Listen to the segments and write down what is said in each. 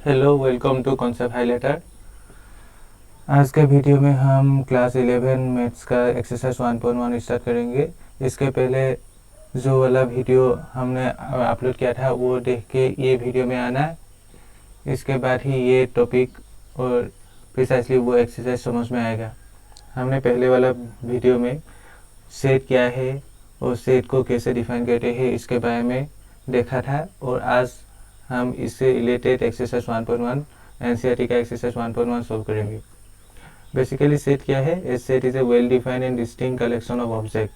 Hello, welcome to concept highlighter. आज के video में हम क्लास 11 मैथ्स का एक्सरसाइज 1.1 स्टार्ट करेंगे। इसके पहले जो वाला वीडियो हमने अपलोड किया था वो देख के ये वीडियो में आना है। इसके बाद ही ये टॉपिक और प्रिसाइसली वो एक्सरसाइज समझ में आएगा। हमने पहले वाला वीडियो में सेट क्या है और सेट को कैसे डिफाइन करते हैं इसके बारे में देखा था, और आज हम इससे रिलेटेड एक्सरसाइज 1.1 एनसीईआरटी का एक्सरसाइज 1.1 सॉल्व करेंगे। बेसिकली सेट क्या है? A set is a well defined and distinct collection of object.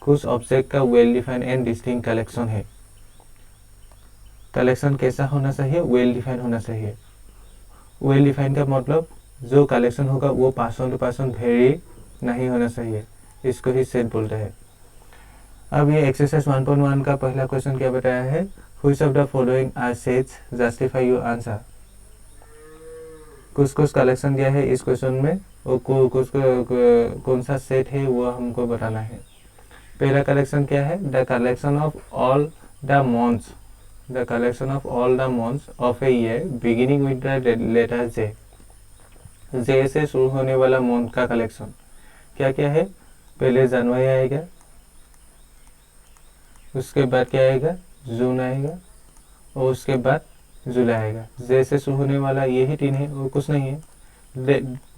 कुछ ऑब्जेक्ट का well defined and distinct collection है। कलेक्शन कैसा होना चाहिए? वेल डिफाइंड होना चाहिए। वेल डिफाइंड का मतलब जो कलेक्शन होगा वो पर्सन टू पर्सन वेरी नहीं होना चाहिए, इसको ही सेट बोलते हैं। अब ये एक्सरसाइज 1.1 का पहला क्वेश्चन क्या बताया है? Which of the following are sets? Justify your answer। कुछ कलेक्शन दिया है इस क्वेश्चन में और कौन सा सेट है वो हमको बताना है। पहला कलेक्शन क्या है? The collection of all the months. The collection of all the months of a year beginning with the letter J. J से शुरू होने वाला मंथ का कलेक्शन क्या क्या है? पहले जनवरी आएगा, उसके बाद क्या आएगा? जून आएगा, और उसके बाद जुलाई आएगा। जैसे शुरू होने वाला यही तीन है और कुछ नहीं है।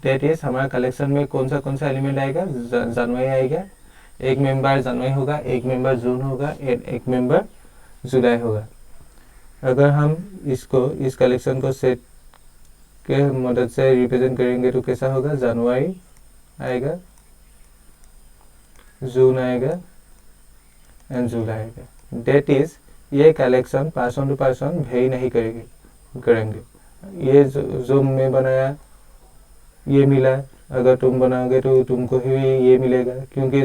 डेट इज हमारा कलेक्शन में कौन सा एलिमेंट आएगा? जनवरी आएगा। एक मेंबर जनवरी होगा, एक मेंबर जून होगा, एक मेंबर जुलाई होगा। अगर हम इस कलेक्शन को सेट के मदद से रिप्रेजेंट करेंगे तो कैसा होगा? जनवरी आएगा, जून आएगा एंड जुलाई आएगा। डेट इज ये collection person to person vary नहीं करेंगे। ये जो मैं बनाया ये मिला, अगर तुम बनाओगे तो तुमको ही ये मिलेगा, क्योंकि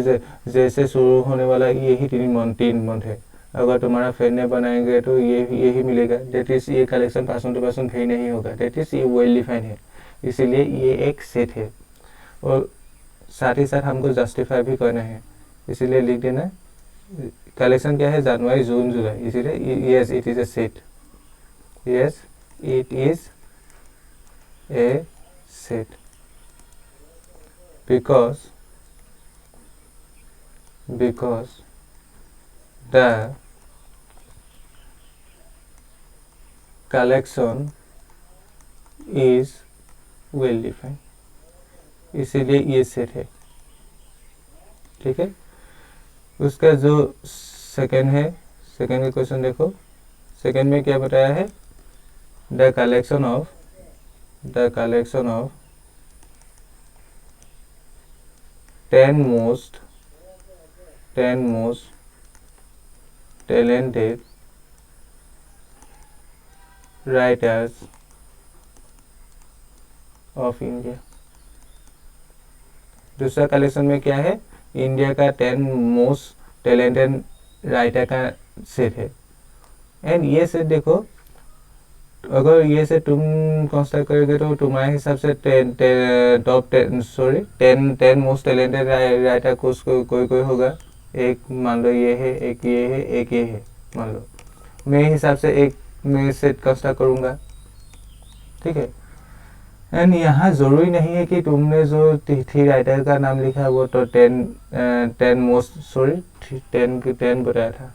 जैसे शुरू होने वाला यही तीन मंथ है। अगर तुम्हारा फ्रेंड ने बनाएंगे तो यही मिलेगा। डेट इज ये collection person to person vary नहीं होगा। डेट इज ये वेल डिफाइंड है, इसीलिए ये एक सेट है। और साथ ही साथ हमको जस्टिफाई भी करना है, इसीलिए लिख देना कलेक्शन क्या है? जनवरी जून जुलाई, इसीलिए yes it is a set. Yes it is a set because the collection is well defined, इसीलिए ये सेट है। ठीक है, उसका जो सेकंड है, सेकंड का क्वेश्चन देखो। सेकंड में क्या बताया है? The collection of 10 most talented writers of India। दूसरा कलेक्शन में क्या है? इंडिया का 10 मोस्ट टैलेंटेड राइटर का सेट है। एंड ये सेट देखो, अगर ये से तुम कंस्ट्रक्ट करोगे तो तुम्हारे हिसाब से 10 मोस्ट टैलेंटेड राइटर कोई होगा। एक मान लो ये है, एक ये है, एक ये है, मान लो। मेरे हिसाब से एक मैं सेट कंस्ट्रक्ट करूँगा। ठीक है, एंड यहाँ ज़रूरी नहीं है कि तुमने जो 3 राइटर का नाम लिखा वो तो 10 बताया था।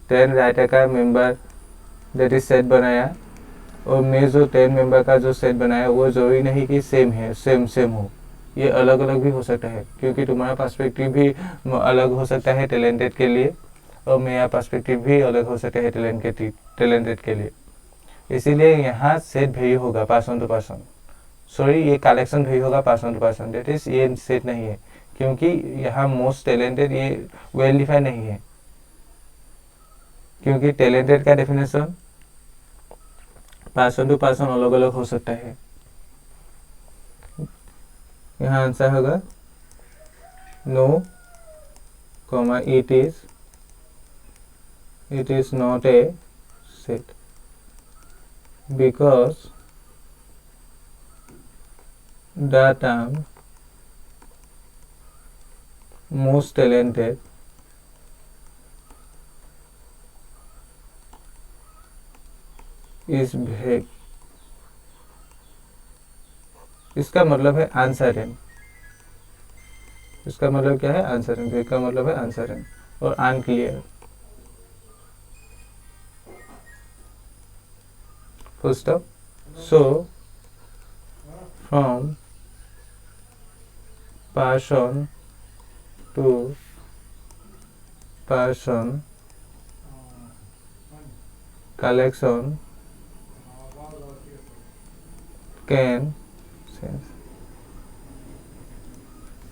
10 राइटर का मेंबर दैट इज सेट बनाया, और मैं जो 10 मेंबर का जो सेट बनाया वो जरूरी नहीं कि सेम हो। ये अलग अलग भी हो सकता है, क्योंकि तुम्हारा पर्सपेक्टिव भी अलग हो सकता है टैलेंटेड के लिए, और मेरा पर्सपेक्टिव भी अलग हो सकता है टैलेंटेड के लिए। इसीलिए यहाँ सेट वेरी होगा पर्सन टू पर्सन। सॉरी, ये कलेक्शन वेरी होगा person to person. That is ये सेट नहीं है, क्योंकि यहाँ मोस्ट टैलेंटेड ये वेल डिफाइंड नहीं है, क्योंकि टैलेंटेड का डेफिनेशन पर्सन टू पर्सन अलग अलग हो सकता है। यहाँ आंसर होगा no comma it is not a set because the term most talented is vague इसका मतलब है अनसर्टेन। इसका मतलब क्या है? अनसर्टेन। इसका मतलब है अनसर्टेन और unclear. Full stop. So from person to person collection can sense।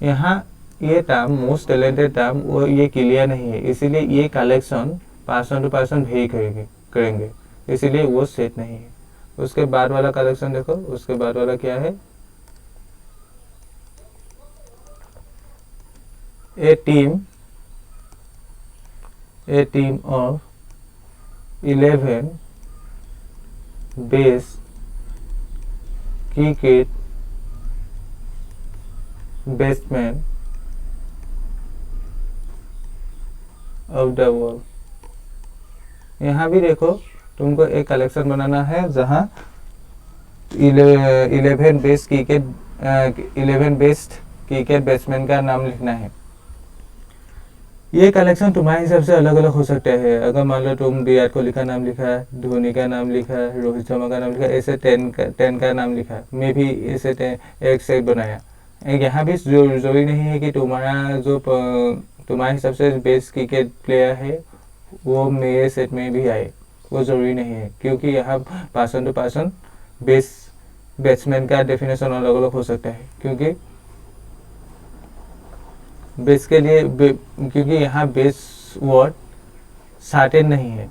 यहाँ ये टर्म मोस्ट टैलेंटेड टर्म वो ये क्लियर नहीं है, इसीलिए ये कलेक्शन पर्सन टू पर्सन भी करेंगे, इसीलिए वो सेट नहीं है। उसके बाद वाला कलेक्शन देखो, उसके बाद वाला क्या है? A team of 11 best cricket batsmen of the world। यहाँ भी देखो, तुमको एक कलेक्शन बनाना है जहाँ 11 बेस्ट क्रिकेट बैट्समैन का नाम लिखना है। ये कलेक्शन तुम्हारे हिसाब से अलग अलग हो सकता है। अगर मान लो तुम विराट कोहली का नाम लिखा है, धोनी का नाम लिखा है, रोहित शर्मा का नाम लिखा है, ऐसे 10 का नाम लिखा है, मैं भी ऐसे एक सेट बनाया। यहाँ भी जरूरी नहीं है कि तुम्हारा जो तुम्हारे हिसाब से बेस्ट क्रिकेट प्लेयर है वो मेरे सेट में भी आए, वो ज़रूरी नहीं है, क्योंकि यहाँ person to person best batsman का डेफिनेशन अलग अलग हो सकता है। क्योंकि बेस के लिए क्योंकि यहाँ बेस वर्ड सर्टेन नहीं है।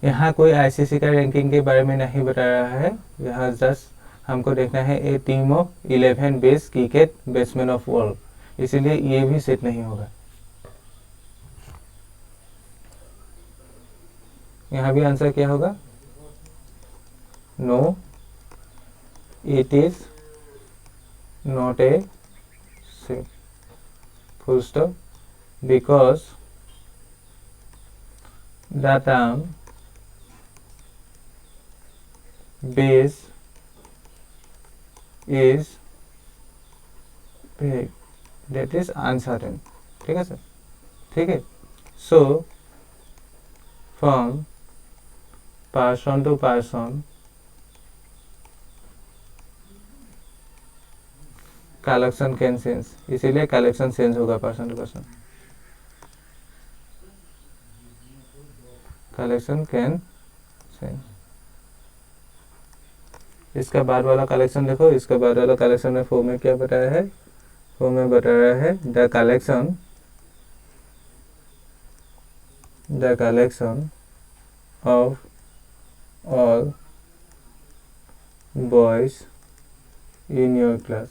यहाँ कोई आईसीसी का रैंकिंग के बारे में नहीं बता रहा है, यहाँ जस्ट हमको देखना है a team of 11 best cricket batsman of world, इसीलिए ये भी सेट नहीं होगा। यहाँ भी आंसर क्या होगा? No, it is not a set. Full stop, because the term base is vague, that is uncertain। ठीक है सर? ठीक है। So from person to person collection can sense, इसीलिए कलेक्शन सेंस होगा person to person. Collection can sense. इसका बाद वाला collection देखो, इसका बाद वाला कलेक्शन में फॉर्म में क्या बताया है? फॉर्म में बता रहा है the collection of all boys in your class.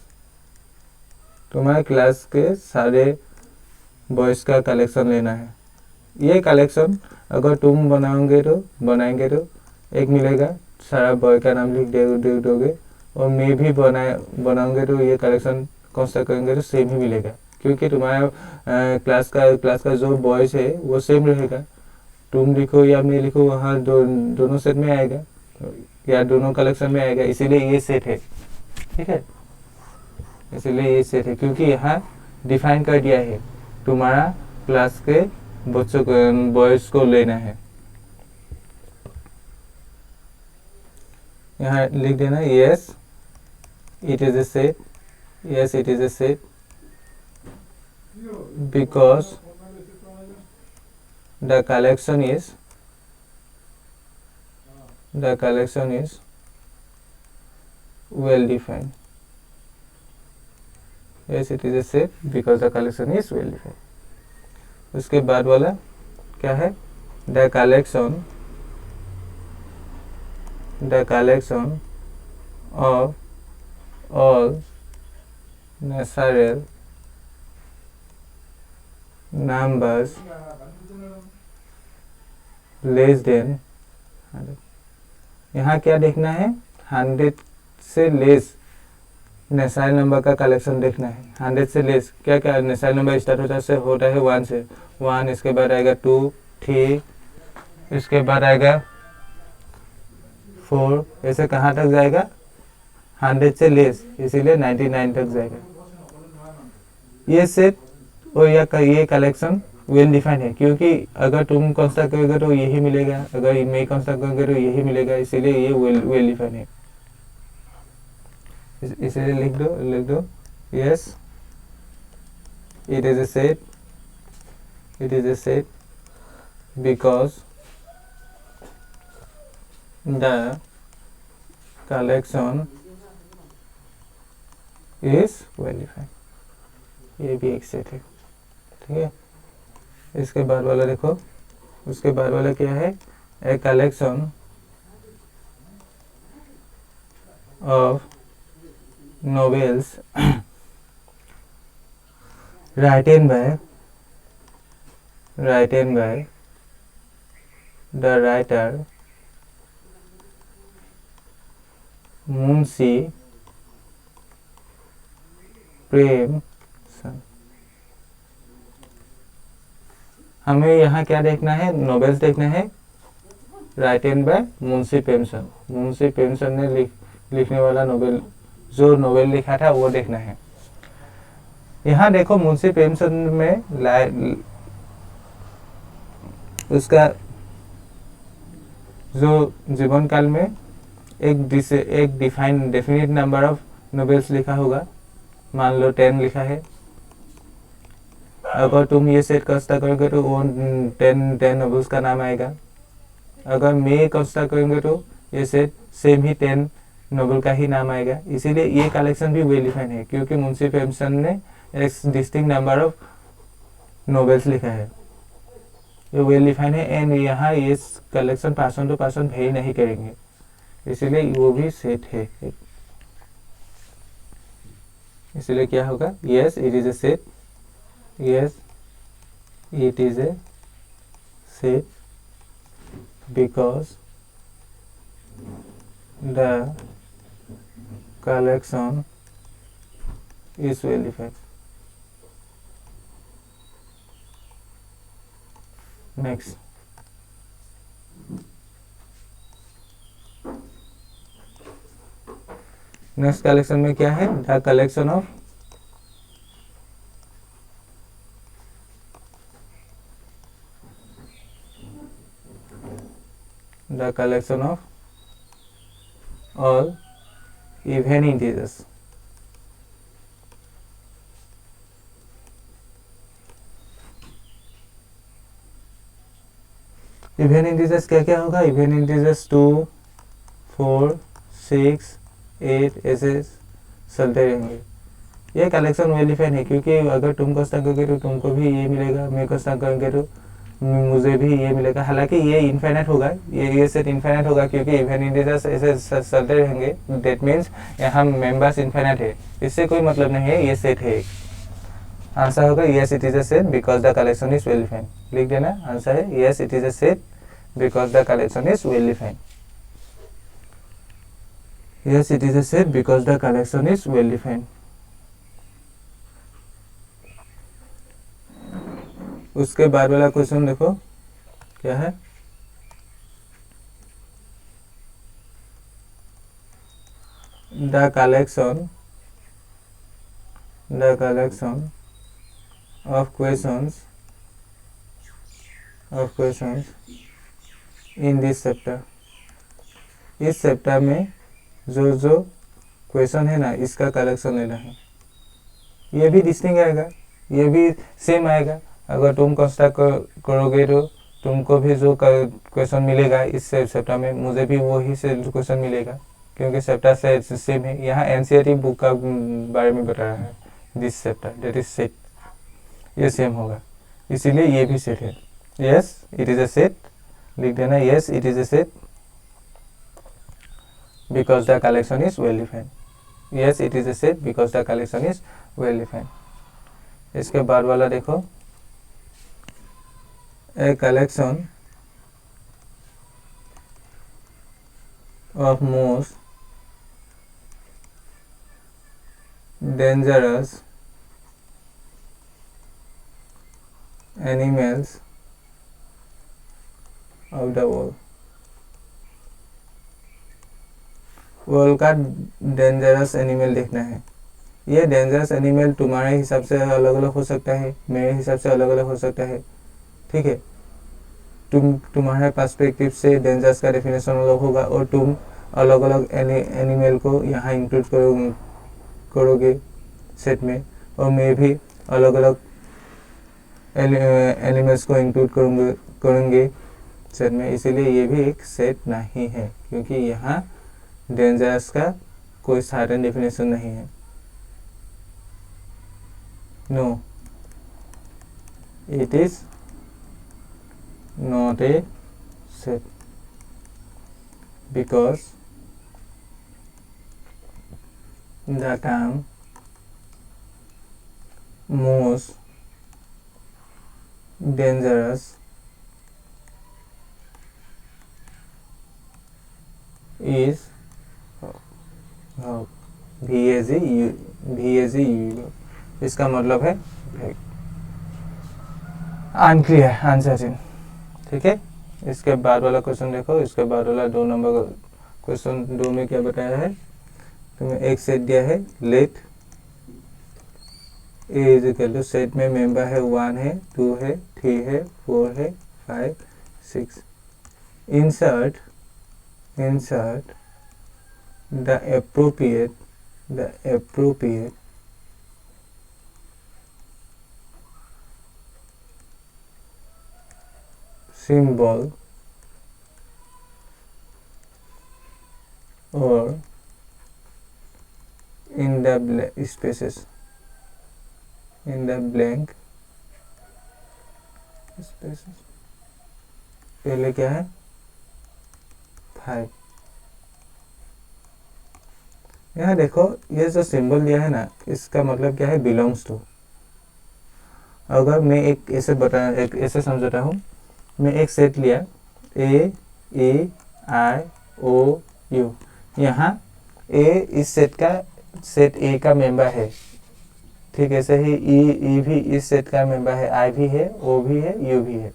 तुम्हारे क्लास के सारे बॉयज़ का कलेक्शन लेना है। ये कलेक्शन अगर तुम बनाएंगे तो एक मिलेगा, सारा बॉय का नाम लिख दोगे, और मैं भी बनाऊंगे तो ये कलेक्शन कंस्ट्रक्ट करेंगे तो सेम ही मिलेगा, क्योंकि तुम्हारा क्लास का जो बॉयज़ है वो सेम रहेगा। तुम लिखो या मैं लिखो, वहाँ दोनों सेट में आएगा या दोनों कलेक्शन में आएगा, इसीलिए ये सेट है। ठीक है, इसलिए ये सेट है, क्योंकि यहाँ डिफाइन कर दिया है तुम्हारा क्लास के बच्चों को, बॉयज को लेना है। यहाँ लिख देना yes it is a set, yes it is a set because the collection is well defined। Yes, it is a set because the collection is well defined। उसके बाद वाला क्या है? The collection of all natural numbers less than 100। यहाँ क्या देखना है? 100 से लेस नेचुरल नंबर का कलेक्शन देखना है। 100 से लेस क्या क्या नेचुरल नंबर स्टार्ट होता है 1 से। 1, इसके बाद आएगा 2, 3, इसके बाद आएगा 4, ऐसे कहाँ तक जाएगा? 100 से लेस, इसीलिए 99 तक जाएगा। ये सेट और ये कलेक्शन वेल डिफाइंड है, क्योंकि अगर तुम कंस्ट्रक्ट करोगे तो यही मिलेगा, अगर मैं कंस्ट्रक्ट करोगे तो यही मिलेगा, इसीलिए ये वेल डिफाइंड है। इसीलिए लिख दो yes it is a set because the collection is well defined। ये भी एक सेट है, ठीक है। इसके बाद वाला देखो, उसके बाद वाला क्या है, a collection of novels written by the writer Munshi Premchand. हमें यहाँ क्या देखना है, नॉवेल्स देखना है राइटन बाय मुंशी प्रेमचंद। मुंशी प्रेमचंद ने लिखने वाला नॉवेल, जो नॉवेल लिखा था वो देखना है। यहाँ देखो मुंशी प्रेमचंद में उसका जो जीवन काल में एक डेफिनेट नंबर ऑफ नॉवेल्स लिखा होगा, मान लो 10 लिखा है। अगर तुम ये सेट कंस्ट्रक्ट करोगे तो वो 10 नॉवेल्स का नाम आएगा। अगर मैं कंस्ट्रक्ट करेंगे तो ये सेट सेम ही 10 नॉवेल का ही नाम आएगा। इसीलिए ये कलेक्शन भी वेल डिफाइंड है, क्योंकि मुंशी प्रेमचंद ने एक डिस्टिंक्ट नंबर ऑफ नॉवेल्स लिखा है, ये वेल डिफाइंड है। एंड यहाँ ये collection person to person vary नहीं करेंगे, इसीलिए वो भी सेट है। इसलिए क्या होगा, yes it is a set, yes it is a set because the collection is well defined। Next, next collection में क्या है, the collection of all even integers। Even integers क्या क्या होगा, इवन इंटीजर्स 2, 4, 6, 8 ऐसे चलते रहेंगे। ये कलेक्शन वेल डिफाइंड है, क्योंकि अगर तुम कंस्ट्रक्ट करोगे तो तुमको भी ये मिलेगा, मैं कंस्ट्रक्ट करेंगे तो मुझे भी ये मिलेगा। हालांकि ये इनफाइनाइट होगा, ये सेट इनफाइनाइट होगा, क्योंकि इवन इंटीजर्स ऐसे चलते रहेंगे। दैट मीन्स यहाँ मेंबर्स इनफाइनाइट है, इससे कोई मतलब नहीं है, ये सेट है। आंसर होगा yes it is a set because the collection is well defined. लिख देना, आंसर है yes it is a set because the collection is well defined. Yes it is a set because the collection is well defined. उसके बाद वाला question देखो क्या है, the collection of questions in this chapter. इस chapter में जो question है ना, इसका कलेक्शन लेना है। ये भी डिस्टिंक्ट आएगा, ये भी सेम आएगा। अगर तुम कंस्ट्रक्ट करोगे तो तुमको भी जो क्वेश्चन मिलेगा इस चैप्टर में, मुझे भी वही से क्वेश्चन मिलेगा, क्योंकि चैप्टर से सेम है। यहाँ एनसीईआरटी बुक का बारे में बता रहा है, this chapter that is set, ये सेम होगा, इसीलिए ये भी सेट है। Yes it is a set, लिख देना yes it is a set because the collection is well defined। yes it is a set because the collection is well defined। इसके बाद वाला देखो, a collection of most dangerous animals of the world। World का dangerous animal देखना है। ये dangerous animal तुम्हारे हिसाब से अलग अलग हो सकता है, मेरे हिसाब से अलग अलग हो सकता है, ठीक है। तुम्हारे पर्सपेक्टिव से डेंजरस का डेफिनेशन अलग होगा और तुम अलग अलग एनिमल को यहाँ इंक्लूड करोगे सेट में, और मैं भी अलग अलग एनिमल्स को इंक्लूड करेंगे सेट में। इसीलिए ये भी एक सेट नहीं है, क्योंकि यहाँ डेंजरस का कोई सर्टेन डेफिनेशन नहीं है। No, it is not a set because the term most dangerous is VAG, इसका मतलब है अनक्लियर, अनसर्टेन, ठीक है। इसके बाद वाला क्वेश्चन देखो, इसके बाद वाला 2 नंबर क्वेश्चन 2 में क्या बताया है, तुम्हें एक सेट दिया है, let A is equal to, set में मेंबर है 1 है, 2 है, 3 है, 4 है, 5, 6। Insert the appropriate symbol or in the blank spaces। पहले क्या है 5। यहाँ देखो, ये जो सिंबल दिया है ना, इसका मतलब क्या है, बिलोंग्स टू। अगर मैं एक ऐसे समझाता हूँ, मैं एक सेट लिया A E I O U, यहाँ A इस सेट A का मेंबर है, ठीक है। ऐसे ही E भी इस सेट का मेंबर है, I भी है, O भी है, U भी है।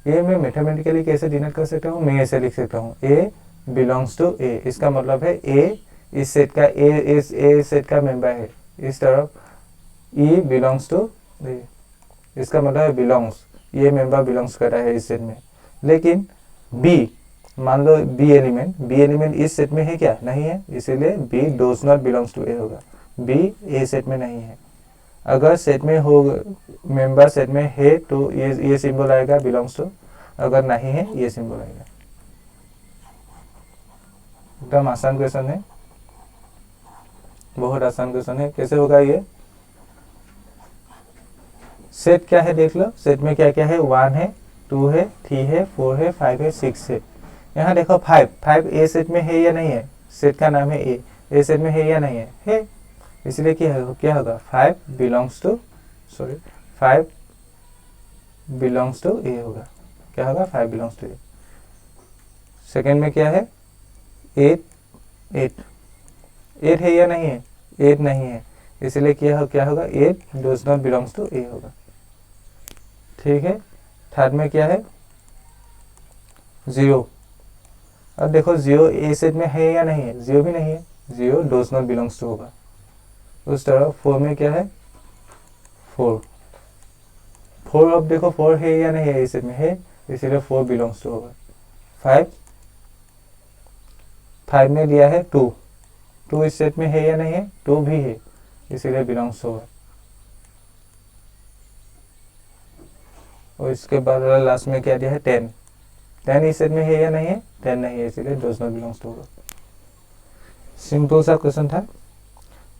ये मैं मैथमेटिकली कैसे डिनोट कर सकता हूँ, मैं ऐसे लिख सकता हूँ, A बिलोंग्स टू A। इसका मतलब है A इस सेट का A सेट का मेंबर है, इस तरफ E बिलोंग्स टू A, इसका मतलब है बिलोंग्स, ये मेंबर बिलोंग्स कर रहा है इस सेट में। लेकिन B, मान लो B एलिमेंट इस सेट में है क्या, नहीं है, इसीलिए B does not belongs to A होगा। B A सेट में नहीं है। अगर सेट में हो, मेंबर सेट में है तो ये सिंबल आएगा बिलोंग्स टू, अगर नहीं है ये सिंबल आएगा। एकदम आसान क्वेश्चन है, बहुत आसान क्वेश्चन है। कैसे होगा ये, सेट क्या है देख लो, सेट में क्या क्या है, 1 है, 2 है, 3 है, 4 है, 5 है, 6 है। यहाँ देखो 5 ए सेट में है या नहीं है, सेट का नाम है ए सेट में है या नहीं है, इसलिए क्या होगा 5 बिलोंग्स टू ए होगा। क्या होगा, 5 बिलोंग्स टू ए। सेकेंड में क्या है, 8 है या नहीं है, 8 नहीं है, इसलिए क्या होगा, 8 डोज नॉट बिलोंग्स टू ए होगा, ठीक है। थर्ड में क्या है, 0। अब देखो 0 ए सेट में है या नहीं है, 0 भी नहीं है, 0 डोज नॉट बिलोंग्स टू होगा। उस तरह 4 में क्या है, 4। अब देखो 4 है या नहीं है, ए सेट में है, इसलिए 4 बिलोंग्स टू होगा। 5 में दिया है 2 इस सेट में है या नहीं है, 2 भी है, इसीलिए बिलोंग्स होगा। और इसके बाद लास्ट में क्या दिया है, 10 इस सेट में है या नहीं है, 10 नहीं है, इसीलिए डोज नॉट बिलोंग्स टू होगा। सिंपल सा क्वेश्चन था।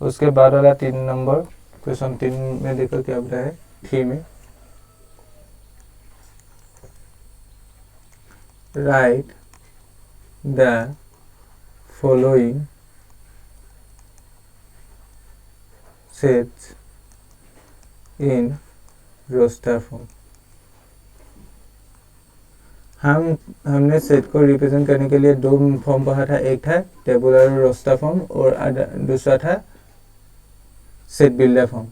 उसके बाद वाला 3 नंबर क्वेश्चन 3 में देखो क्या बताया है, 3 में write the following sets in roster form. हमने सेट को रिप्रेजेंट करने के लिए 2 फॉर्म पढ़ा था, एक था टेबुलर रोस्टर फॉर्म और दूसरा था सेट बिल्डर फॉर्म,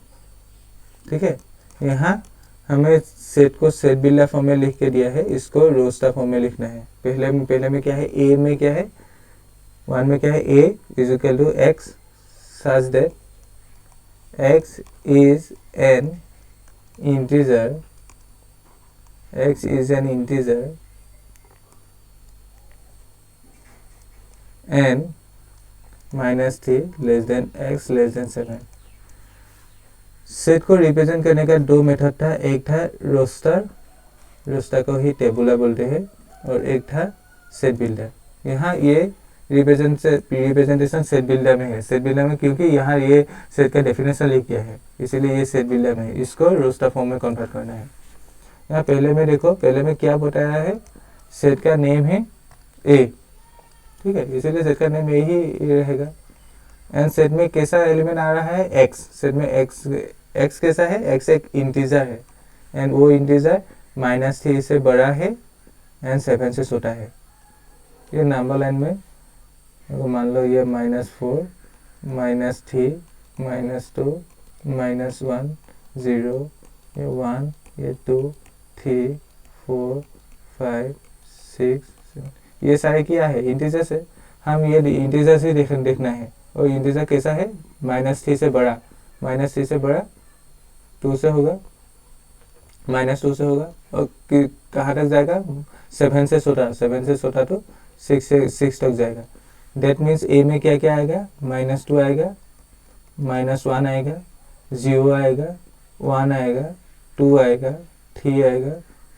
ठीक है। यहाँ हमें सेट को सेट बिल्डर फॉर्म में लिख के दिया है, इसको रोस्टर फॉर्म में लिखना है। पहले में क्या है, ए में क्या है, 1 में क्या है, a is equal to x such that x is an integer, x is an integer and -3 less than x less than 7। Set को रिप्रेजेंट करने का दो मेथड था, एक था रोस्टर को ही टेबुलर बोलते हैं, और एक था सेट बिल्डर। यहाँ ये रिप्रेजेंटेशन सेट बिल्डर में है। सेट बिल्डर में क्योंकि यहाँ ये सेट का डेफिनेशन लिख किया है, इसीलिए ये सेट बिल्डर में है। इसको रोस्टर फॉर्म में कन्वर्ट करना है। यहाँ पहले में देखो, पहले में क्या बताया है, सेट का नेम है ए, ठीक है, इसीलिए सेट का नेम ए ही रहेगा। एंड सेट में कैसा एलिमेंट आ रहा है, एक्स। सेट में एक्स कैसा है, एक्स एक इंटीजर है, एंड वो इंटीजर -3 से बड़ा है एंड 7 से छोटा है। ये नंबर लाइन में मान लो ये -4 -3 -2 -1 0, ये 1, ये 2 3 4 5 6 7, ये सारे क्या है, इंटीजर्स है। हम ये इंटीजर्स ही देखना है। और इंटीजर कैसा है, -3 से बड़ा, -3 से बड़ा 2 से होगा, -2 से होगा, और कहाँ तक जाएगा, 7 से छोटा, 7 से छोटा तो 6 तक जाएगा। डेट मीन्स ए में क्या क्या आएगा, -2 आएगा, -1 आएगा, 0 आएगा, 1 आएगा, 2 आएगा, 3 आएगा,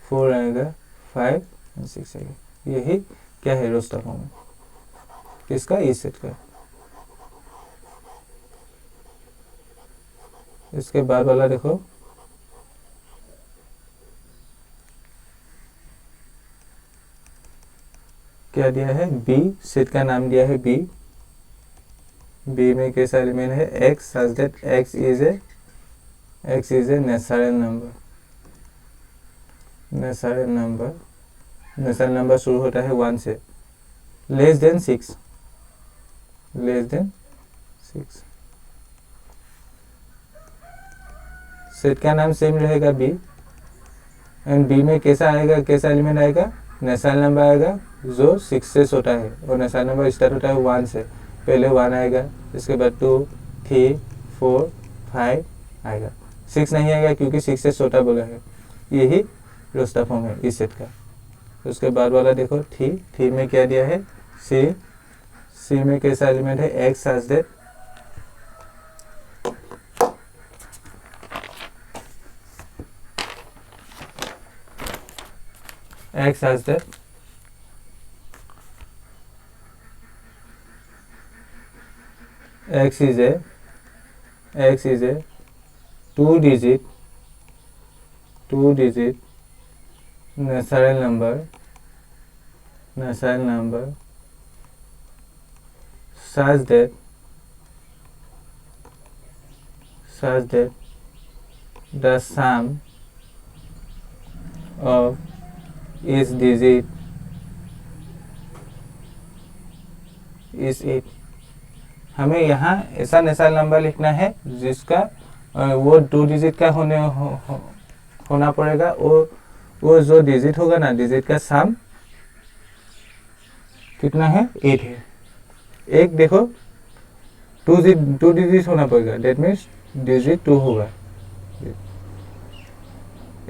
4 आएगा, 5 और 6 आएगा। यही क्या है, रोस्टर फॉर्म है किसका, इस सेट का। इसके बाद वाला देखो, क्या दिया है, बी। सेट का नाम दिया है बी। बी में कैसा एलिमेंट है, x such that x is a natural number. Natural number शुरू होता है 1 से, less than 6, less than 6। Set का नाम सेम रहेगा बी। एंड बी में कैसा आएगा, कैसा एलिमेंट आएगा, नेचुरल नंबर आएगा जो 6 से छोटा है, और नेचुरल नंबर स्टार्ट होता है 1 से। पहले 1 आएगा, इसके बाद 2 3 4 5 आएगा, 6 नहीं आएगा क्योंकि 6 से छोटा बोला है। यही रोस्टर फॉर्म है इस सेट का। उसके बाद वाला देखो, थ्री में क्या दिया है, सी में कैसा एलिमेंट है, x such that x has that x is a two digit natural number such that the sum of its digit is 8। हमें यहाँ ऐसा नेचुरल नंबर लिखना है जिसका वो 2 डिजिट का होना पड़ेगा। वो जो डिजिट होगा ना, डिजिट का सम कितना है, 8 है। एक देखो 2 डिजिट होना पड़ेगा, डेट मीन्स डिजिट 2 होगा,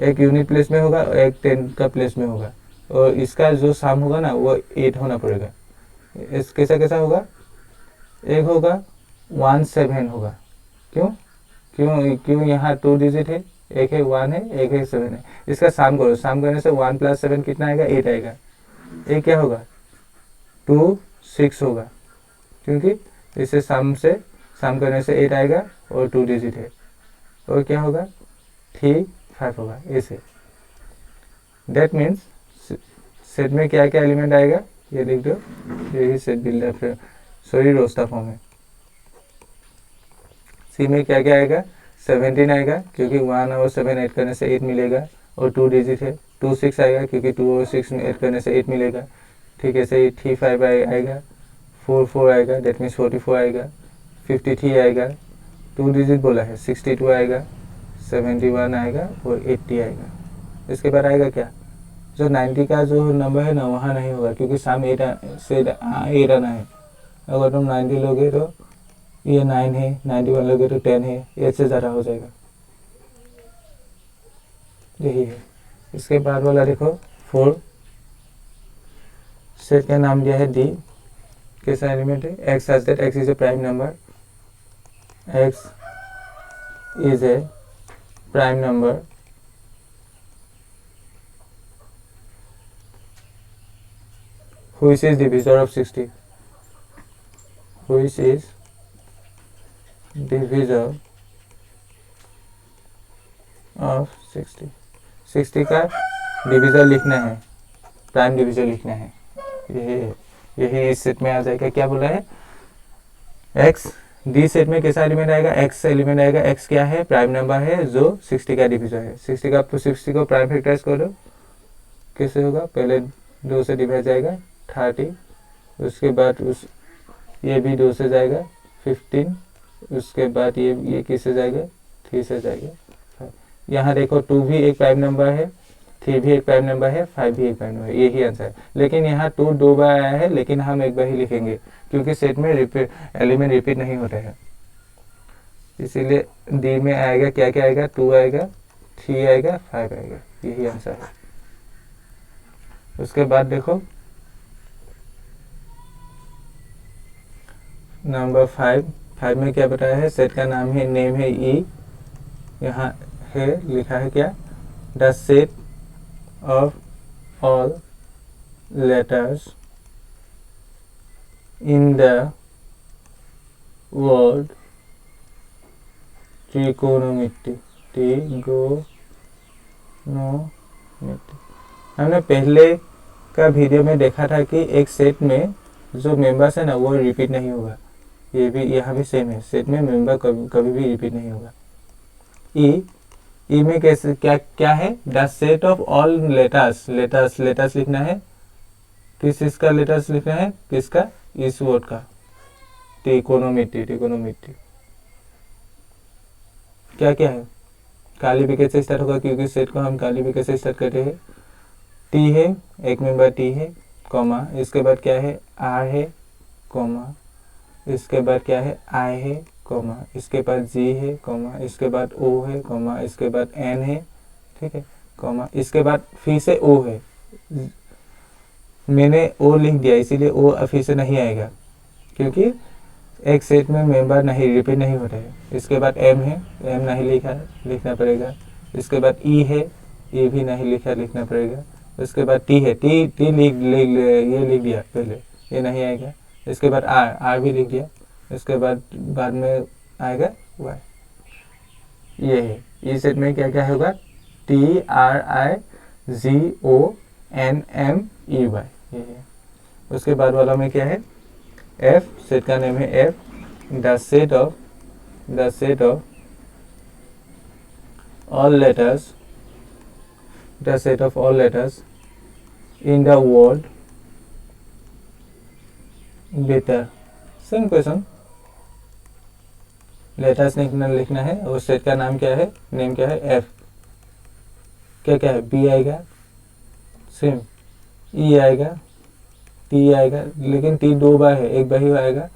एक यूनिट प्लेस में होगा और एक 10 का प्लेस में होगा, और इसका जो सम होगा ना वो 8 होना पड़ेगा। इस कैसा होगा, एक होगा 17 होगा। क्यों यहाँ 2 डिजिट है, एक है 1 है, एक है 7 है। इसका सम करो, सम करने से 1 + 7 कितना आएगा, 8 आएगा। एक क्या होगा, 2 6 होगा, क्योंकि इसे सम करने से 8 आएगा और 2 डिजिट है। और क्या होगा, 3 5 होगा ऐसे। डेट मीन्स सेट में क्या क्या एलिमेंट आएगा, ये देख दो, यही सेट बिल्डर रोस्टर फॉर्म है। सी में क्या क्या आएगा, 17 आएगा क्योंकि 1 और 7 ऐड करने से 8 मिलेगा, और 2 डिजिट है। 2 6 आएगा क्योंकि 2 और 6 में ऐड करने से 8 मिलेगा। ठीक है, सही। 3 5 आएगा, 4 4 आएगा, डेट मीन्स 44 आएगा, 53 आएगा, 2 डिजिट बोला है, 62 आएगा, 71 आएगा और 80 आएगा। इसके बाद आएगा क्या, जो 90 का जो नंबर है ना वहाँ नहीं होगा क्योंकि सम 8 से 8 आना है, अगर तुम 90 लोगे तो ये 9 है, 91 लोगे तो 10 है, 8 से ज़्यादा हो जाएगा। यही है। इसके बाद वाला देखो 4, सेट का नाम दिया है डी, कैसा एलिमेंट है, x such that x is A prime number, x is A prime number which is divisor of 60, which is divisor of 60, 60 का डिविजर लिखना है, प्राइम डिविजर लिखना है। यही इस सेट में आ जाएगा। क्या बोला है, x डी सेट में कैसा एलिमेंट आएगा, x एलिमेंट आएगा। x क्या है, प्राइम नंबर है जो 60 का डिविजर है। 60 का 60 को प्राइम फैक्टराइज करो, कैसे होगा, पहले 2 से डिवाइड जाएगा 30, उसके बाद ये भी 2 से जाएगा 15, उसके बाद ये किससे जाएगा, 3 से जाएगा। यहाँ देखो 2 भी एक प्राइम नंबर है, 3 भी एक प्राइम नंबर है, 5 भी एक प्राइम नंबर है, यही आंसर है। लेकिन यहाँ 2 2 बार आया है, लेकिन हम एक बार ही लिखेंगे क्योंकि सेट में एलिमेंट रिपीट नहीं होते हैं, इसीलिए डी में आएगा क्या क्या आएगा, 2 आएगा, 3 आएगा, 5 आएगा, यही आंसर है। उसके बाद देखो नंबर 5 में क्या बताया है, सेट का नाम है, नेम है ई, यहाँ है लिखा है क्या, the set of all letters in the word trigonometry. हमने पहले का वीडियो में देखा था कि एक सेट में जो मेंबर्स है ना वो रिपीट नहीं होगा, ये भी यहाँ भी सेम है, सेट में मेंबर कभी भी रिपीट नहीं होगा। ई में कैसे क्या है, the set of all letters लिखना है, किस इसका लेटर्स लिखना है, किसका, इस वर्ड का, ट्रिगोनोमेट्री क्या क्या है, काली विकेट से स्टार्ट होगा क्योंकि सेट को हम काली विकेट से स्टार्ट करते हैं। टी है, एक मेंबर टी है, कॉमा, इसके बाद क्या है, आर है, कॉमा, इसके बाद क्या है, आई है, कॉमा, इसके बाद जी है, कॉमा, इसके बाद ओ है, कॉमा, इसके बाद एन है, ठीक है, कॉमा, इसके बाद फिर से ओ है, मैंने ओ लिख दिया इसीलिए ओ फिर से नहीं आएगा क्योंकि एक सेट में मेंबर नहीं रिपीट नहीं होता है। इसके बाद एम है, एम नहीं लिखना पड़ेगा। इसके बाद ई है, ई भी नहीं लिखना पड़ेगा। उसके बाद टी है, टी ये लिख दिया पहले, ये नहीं आएगा। इसके बाद आर भी लिख दिया। इसके बाद में आएगा वाई, ये है। इस सेट में क्या क्या होगा, T R I G O N M E Y, ये है। उसके बाद वाला में क्या है, एफ, सेट का नेम है F, the set of all letters in the world better। Same question, letters लिखना है और सेट का नाम क्या है, नेम क्या है, एफ, क्या क्या है, बी आएगा, सेम, ई आएगा, टी आएगा, लेकिन टी 2 बार है, एक बार ही आएगा।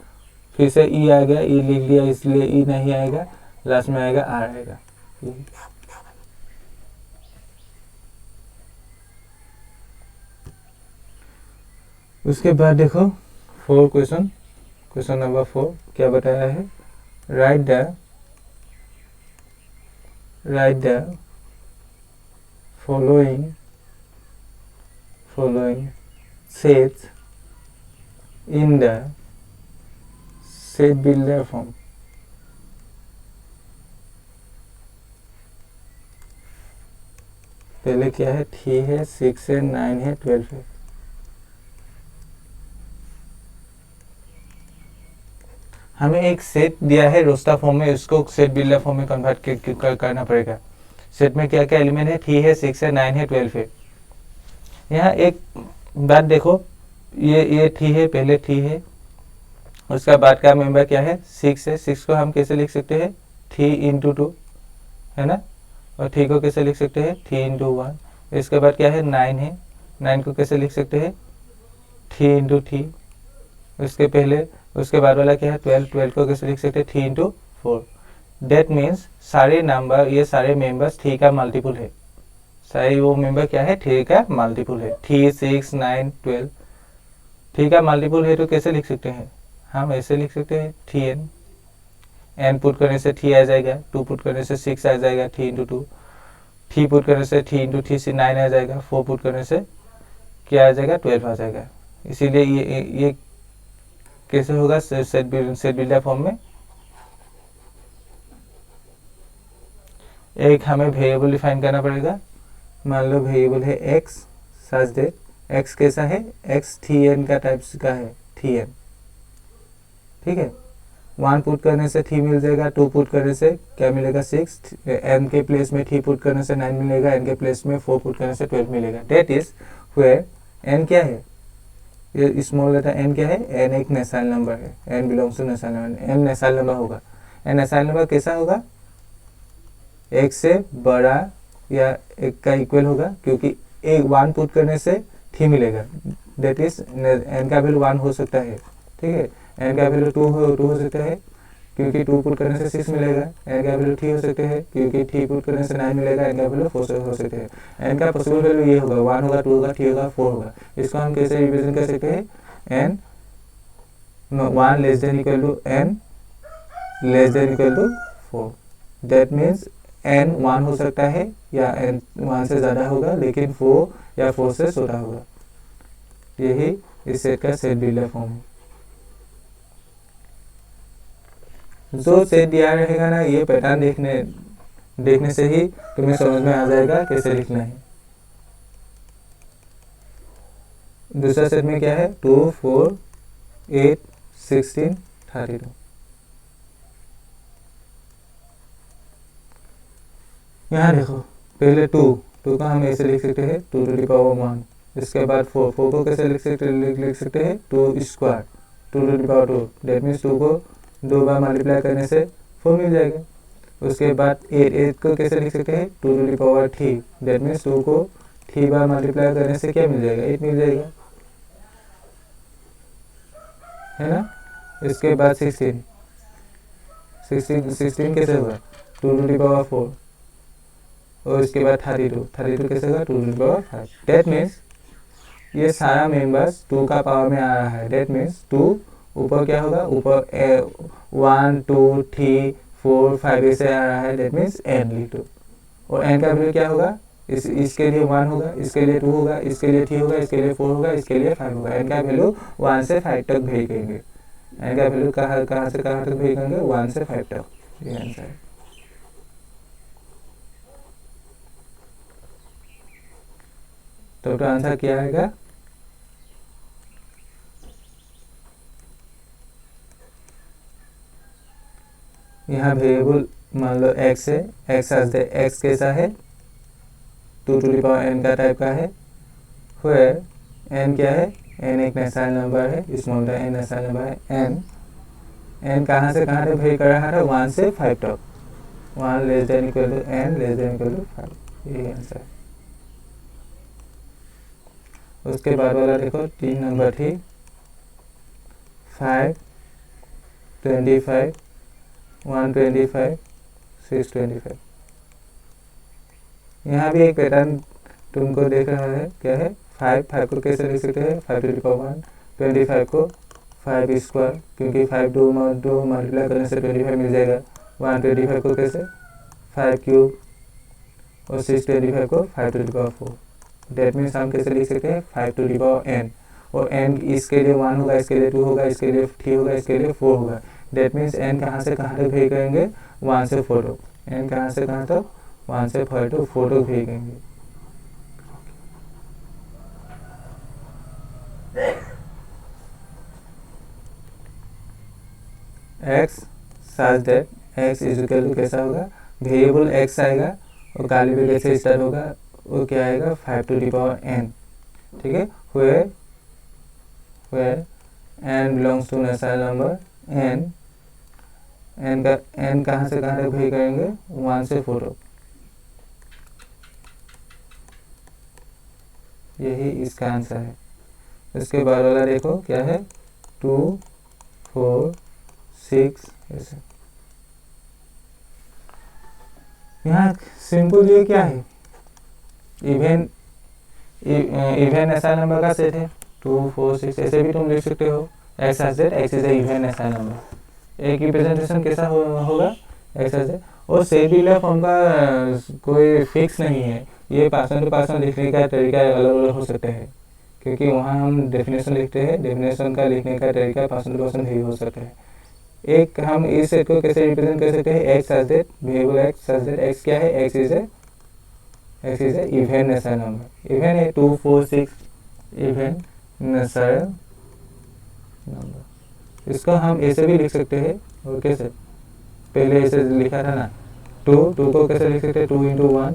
फिर से ई आ गया, ई लिख दिया इसलिए ई नहीं आएगा, लास्ट में आएगा आर आएगा। उसके बाद देखो 4 क्वेश्चन नंबर 4 क्या बताया है, right the following sets in the set builder form. पहले क्या है, 3 है, 6 है, 9 है, 12 है। हमें एक सेट दिया है रोस्टर फॉर्म में, उसको सेट बिल्डर फॉर्म में कन्वर्ट करना पड़ेगा। सेट में क्या क्या एलिमेंट है, 3 है, 6 है, 9 है, 12 है। यहाँ एक बात देखो, ये 3 है, पहले 3 है, उसका बाद का मेंबर क्या है, 6 है। 6 को हम कैसे लिख सकते हैं, 3 इंटू 2 है ना, और 3 को कैसे लिख सकते हैं, 3 इंटू 1। इसके बाद क्या है, 9 है, 9 को कैसे लिख सकते हैं, 3 इंटू 3। उसके बाद वाला क्या है 12 को कैसे लिख सकते हैं 3 इंटू 4। डेट मीन्स सारे नंबर, ये सारे मेंबर्स 3 का मल्टीपल है, सारे वो मेंबर क्या है 3 का मल्टीपल है, 3 6 9 12 3 का मल्टीपल है। तो कैसे लिख सकते हैं हम, ऐसे लिख सकते हैं 3n, n पुट करने से 3 आ जाएगा, 2 पुट करने से 6 आ जाएगा, 3 इंटू 2, 3 पुट करने से 3 इंटू 3 से 9 आ जाएगा, 4 पुट करने से क्या आ जाएगा 12 आ जाएगा। इसीलिए ये कैसे होगा सेट बिल्डर फॉर्म में। एक हमें वेरिएबल डिफाइन करना पड़ेगा, मान लो वेरिएबल है x सच दैट x कैसा है, x 3n का टाइप्स का है 3n, ठीक है। 1 पुट करने से 3 मिल जाएगा, 2 पुट करने से क्या मिलेगा 6, n के प्लेस में 3 पुट करने से 9 मिलेगा, n के प्लेस में 4 पुट करने से 12 मिलेगा। डेट इज वेयर n क्या है, ये स्मॉल लेटर n क्या है, n एक नेशनल नंबर है, n belongs to national number, n national number होगा। n नेशनल नंबर कैसा होगा, एक से बड़ा या एक का इक्वल होगा, क्योंकि एक 1 पुट करने से 3 मिलेगा। डेट इज n का वैल्यू 1 हो सकता है, ठीक है। n का वैल्यू 2 हो सकता है, क्योंकि 2 पुट करने से 6 मिलेगा। n का वैल्यू 3 हो सकते हैं, क्योंकि 3 पुट करने से 9 मिलेगा। n का वैल्यू 4 हो सकते हैं। n का पॉसिबल वैल्यू ये होगा 1 होगा, 2 होगा, 3 होगा, 4 होगा। इसको हम कैसे रिप्रेजेंट कर सकते हैं, n 1 less than equal to n less than equal to 4। That means n 1 हो सकता है या n 1 से ज़्यादा होगा, लेकिन 4 या 4 से छोटा होगा। यही इस सेट का सेट बिल्डर फॉर्म है। जो सेट दिया रहेगा ना, ये पैटर्न देखने से ही तुम्हें समझ में आ जाएगा कैसे लिखना है। दूसरा सेट में क्या है 2 4 8 16 32। यहाँ देखो पहले 2 का हम ऐसे लिख सकते हैं 2 टू द पावर 1। इसके बाद 4 को कैसे लिख सकते हैं 2 square 2 to the power 2। That means 2 को 2 बार मल्टीप्लाई करने से 4 मिल जाएगा। उसके बाद 8 को कैसे लिख सकते हैं 2 to the power 3। That means 2 को 3 बार मल्टीप्लाई करने से क्या मिल जाएगा 8 मिल जाएगा, है ना। इसके बाद 16 कैसे होगा 2 टू द पावर 4। और इसके बाद 32 कैसे होगा 2 to the power 5। That means ये सारा मेंबर्स 2 का पावर में आ रहा है। डेट मीन्स 2 ऊपर क्या होगा, ऊपर 1 2 3 4 5 ऐसे आ रहा है। डेट मीन्स n लिख दो। और n का वैल्यू क्या होगा, इसके लिए 1 होगा, इसके लिए 2 होगा, इसके लिए 3 होगा, इसके लिए 4 होगा, इसके लिए 5 होगा। n का वैल्यू 1 से 5 तक भेजेंगे। n का वैल्यू कहाँ से कहाँ तक भेजेंगे 1 से 5 तक। ये आंसर है। तो आंसर क्या आएगा, यहाँ वेरिएबल मान लो x है, x कैसा है 2 टू द पावर n का टाइप का है। फिर n क्या है, n एक नेशनल नंबर है, स्मॉल n नेशनल नंबर है। n कहाँ से कहाँ तक वेरी कर रहा था 1 से 5 तक, 1 less than equal to n less than equal to 5। यही आंसर है। उसके बाद वाला देखो 3 नंबर थी 5 25 125 625। यहाँ भी एक पैटर्न तुमको देख रहा है, क्या है 5 को कैसे लिख सकते हैं 5 टू द पावर 1। 25 को 5 स्क्वायर, क्योंकि 5 2 मल्टीप्लाई करने से 25 मिल जाएगा। 125 को कैसे 5 क्यूब, और 625 को 5 to the power 4। That means हम कैसे लिख सकते हैं 5 टू द पावर n। और n इसके लिए 1 होगा, इसके लिए 2 होगा, इसके लिए 3 होगा, इसके लिए 4 होगा। डेट मीन्स n कहाँ से कहाँ तक भेजेंगे 1 से 4 तक। n कहाँ से कहाँ तक 1 से 4 तक भेजेंगे। x such that x is equal to कैसा होगा, वेरिएबल x आएगा और काली भी कैसे स्टार्ट होगा, वो क्या आएगा 5 टू द पावर n, ठीक है। where n belongs to national number n कहाँ से कहाँ तक भेज करेंगे 1 से 4 तक। यही इसका आंसर है। इसके बाद वाला देखो क्या है 2 4 6 ऐसे। यहाँ सिंपल ये क्या है, इवेन एसआई नंबर का सेट है 2 4 6 ऐसे भी तुम लिख सकते हो। X as Z, x is even एसआई नंबर। एक रिप्रेजेंटेशन कैसा होगा एक्स एज जेड। और सेट यूलर फॉर्म का कोई फिक्स नहीं है, ये पर्सन टू पर्सन लिखने का तरीका अलग अलग हो सकता है, क्योंकि वहाँ हम डेफिनेशन लिखते हैं, डेफिनेशन का लिखने का तरीका पर्सन टू पर्सन भी हो सकता है। एक हम इस सेट को कैसे रिप्रेजेंट कर सकते हैं, x as Z, variable x as Z, x क्या है, x is a even natural number, even है 2 4 6 इवेन नेचुरल नंबर। इसको हम ऐसे भी लिख सकते हैं, और कैसे पहले ऐसे लिखा था ना, 2 को कैसे लिख सकते हैं 2 इंटू 1,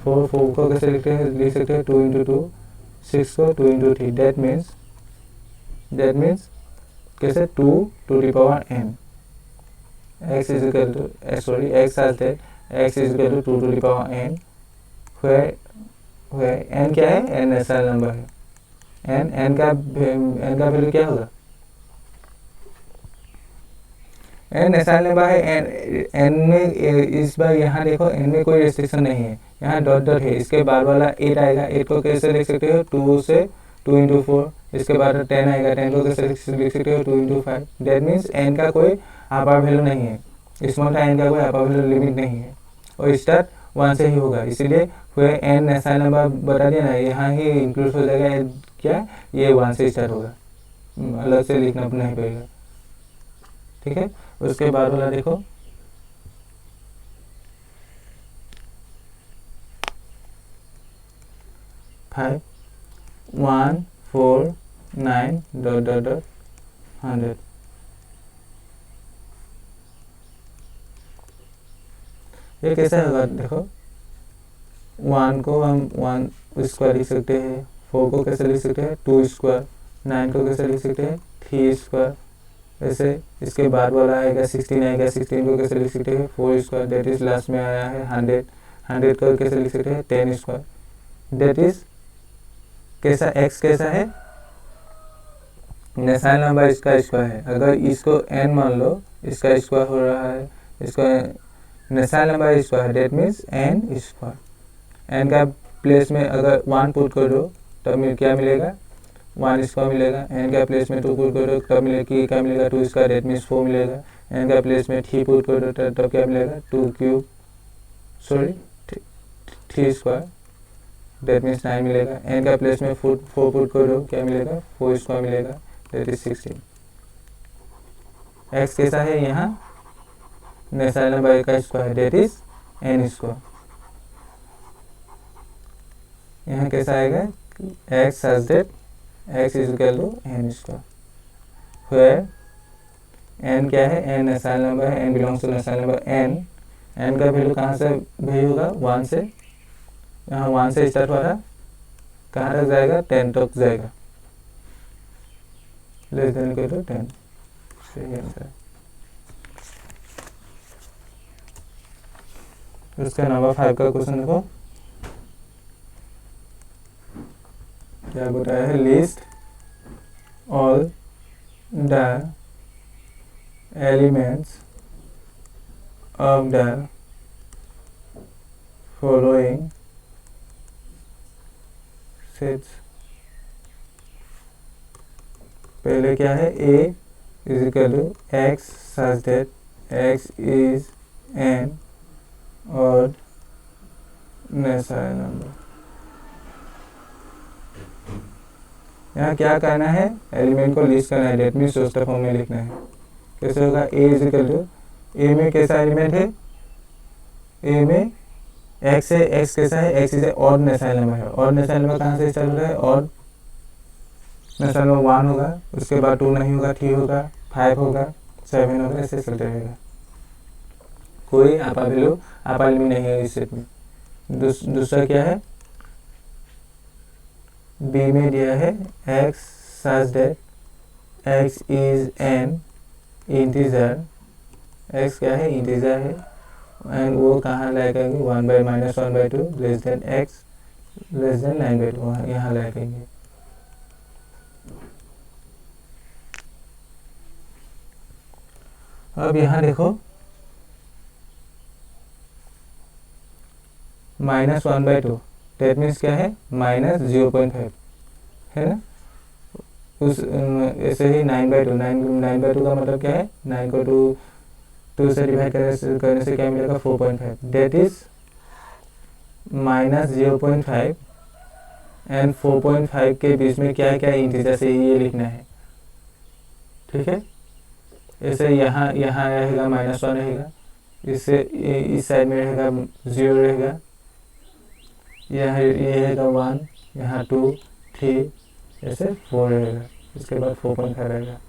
4 को कैसे लिख सकते हैं 2 इंटू 2, 6 को 2 इंटू 3। दैट मीन्स कैसे 2 to the power n, x is equal to x as that x is equal to 2 to the power n, where n क्या है, n नेचुरल नंबर है। n का वैल्यू क्या होगा, n नेचुरल नंबर है। n में इस बार यहाँ देखो n में कोई रेस्ट्रिक्शन नहीं है, यहाँ डॉट डॉट है। इसके बाद वाला 8 आएगा, 8 को कैसे लिख सकते हो 2 से 2 इंटू 4। इसके बाद 10 आएगा, 10 को कैसे लिख सकते हो 2 इंटू 5। दैट मीन्स n का कोई अपर वैल्यू नहीं है, स्मॉल n का कोई अपर वैल्यू लिमिट नहीं है, और स्टार्ट 1 से ही होगा। इसीलिए फिर n नेचुरल नंबर बता दिया ना, यहाँ ही इंक्लूड हो जाएगा क्या, ये 1 से स्टार्ट होगा, अलग से लिखना नहीं पड़ेगा, ठीक है। उसके बाद वाला देखो, फाइव 1 4 9 डॉट डॉट डॉट 100। ये कैसा होगा देखो, 1 को हम 1 स्क्वायर लिख सकते हैं, 4 को कैसे लिख सकते हैं 2 स्क्वायर, 9 को कैसे लिख सकते हैं 3 स्क्वायर ऐसे। इसके बाद वाला आएगा 16 आएगा, 16 को कैसे लिख सकते हैं 4 स्क्वायर। दैट इज लास्ट में आया है 100, 100 को कैसे लिख सकते हैं 10 स्क्वायर। दैट इज कैसा, x कैसा है, नेचुरल नंबर इसका स्क्वायर है। अगर इसको n मान लो, इसका स्क्वायर हो रहा है, इसको natural number square, that means n square. n का प्लेस में अगर 1 पुट कर दो तब क्या मिलेगा 1 स्क्वायर मिलेगा। n का प्लेस में 2 पुट कर दो तब क्या मिलेगा 2 स्क्वायर, दैट मीन्स 4 मिलेगा। n का प्लेस में 3 पुट कर दो तब क्या मिलेगा 2 क्यूब, 3 स्क्वायर, दैट मीन्स 9 मिलेगा। n का प्लेस में 4 पुट कर दो क्या मिलेगा 4 स्क्वायर मिलेगा, दैट इज 16। x कैसा है यहाँ, नेचुरल नंबर का square, that is n square. यहाँ कैसा आएगा, x such that x is equal to n square, where n क्या है, n नेचुरल नंबर है, n belongs to natural number n का वैल्यू कहाँ से वैल्यू होगा 1 से, यहाँ 1 से स्टार्ट हो रहा, कहाँ तक जाएगा 10 तक जाएगा, लेस देन इक्वल टू 10। सही आंसर। उसका नंबर 5 का क्वेश्चन देखो, क्या बताया है, list all the elements of the following sets. पहले क्या है, a is equal to x such that x is an odd natural number. यहाँ क्या करना है, एलिमेंट को लिस्ट करना है, डेट मीन्स सोस्टर फॉर्म में लिखना है। कैसे होगा, a इज इक्वल टू, ए में कैसा एलिमेंट है, ए में x है, x कैसा है, x is odd natural number है। ऑड नेचुरल नंबर कहाँ से स्टार्ट हो रहा है, ऑड नेचुरल नंबर 1 होगा, उसके बाद 2 नहीं होगा, 3 होगा, 5 होगा, 7 होगा, ऐसे चलते रहेगा। कोई अपर वैल्यू अपर लिमिट नहीं है इस सेट में। दूसरा क्या है, b में दिया है x such that x is an integer, x क्या है इंटीजर है, एंड वो कहाँ लगाएंगे 1/-1/2 less than x less then 9/2 यहाँ लगाएंगे। अब यहाँ देखो -1/2, डेट मीन्स क्या है -0.5 है ना। उस ऐसे ही 9/2, 9/2 का मतलब क्या है, 9 को 2 से डिवाइड करने से क्या मिलेगा 4.5, डेट इज -0.5 एंड 4.5 के बीच में क्या क्या इंटीजर से ये लिखना है, ठीक है। ऐसे यहाँ रहेगा -1 रहेगा, इससे इस साइड में रहेगा 0 रहेगा, यहाँ ये रहेगा 1, यहाँ 2, 3, ऐसे 4 रहेगा, इसके बाद 4.5 रहेगा।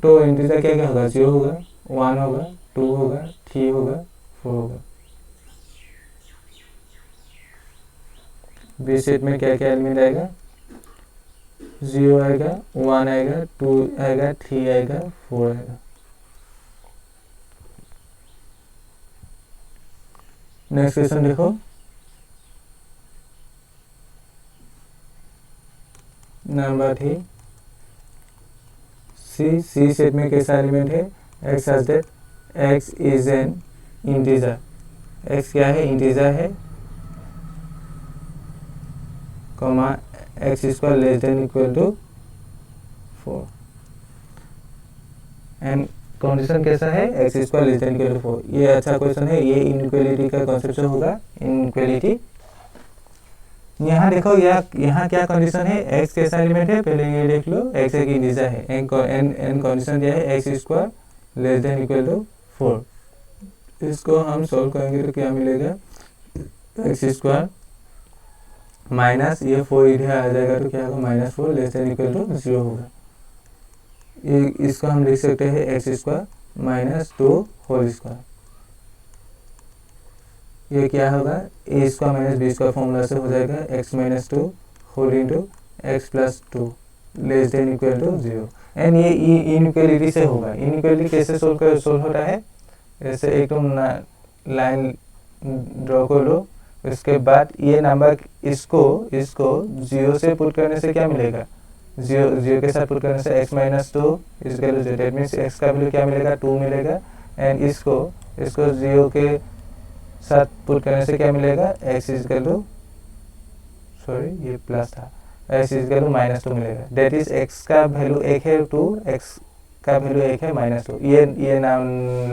तो इंटीजर क्या क्या होगा, 0 होगा, 1 होगा, 2 होगा, 3 होगा, 4 होगा। बी सेट में क्या क्या एलिमेंट आएगा, 0 आएगा, 1 आएगा, 2 आएगा, 3 आएगा, 4 आएगा। नेक्स्ट क्वेश्चन देखो, नंबर 3, सी सेट में कैसा एलिमेंट है, x such that x is an integer, x क्या है, इंटीजर है, comma x square less than equal to 4 and condition कैसा है, x square less than equal to 4। ये अच्छा क्वेश्चन है, ये इनइक्वालिटी का कॉन्सेप्ट से होगा, इनइक्वालिटी। यहाँ देखो यहाँ क्या कंडीशन है, एक्स कैसा एलिमेंट है, पहले ये देख लो, एक्स एक इंटीजर है, एन कंडीशन दिया है x square less than equal to 4। इसको हम सॉल्व करेंगे तो क्या मिलेगा, एक्स स्क्वायर माइनस ये 4 इधर आ जाएगा तो क्या होगा, -4 लेस देन इक्वल टू 0 होगा। ये इसको हम लिख सकते हैं एक्स स्क्वायर -2 होल स्क्वायर। ये क्या होगा, A square minus B square formula से हो जाएगा x-2 whole into x plus 2 less than equal to 0। And ये इनइक्वालिटी से होगा। इनइक्वालिटी कैसे सोल्व होता है, ऐसे एक तुम लाइन ड्रॉ कर लो, उसके बाद ये नंबर इसको 0 से पुट करने से क्या मिलेगा, 0 के साथ पुट करने से x-2 इसके लिए डेट मीन्स x का वैल्यू क्या मिलेगा, 2 मिलेगा। एंड इसको 0 के साथ पुट करने से क्या मिलेगा, x इजकल टू, सॉरी ये प्लस था, x इजकल टू -2 मिलेगा। डेट इज x का वैल्यू 1 है, 2 x का वैल्यू 1 है, -2। ये नाम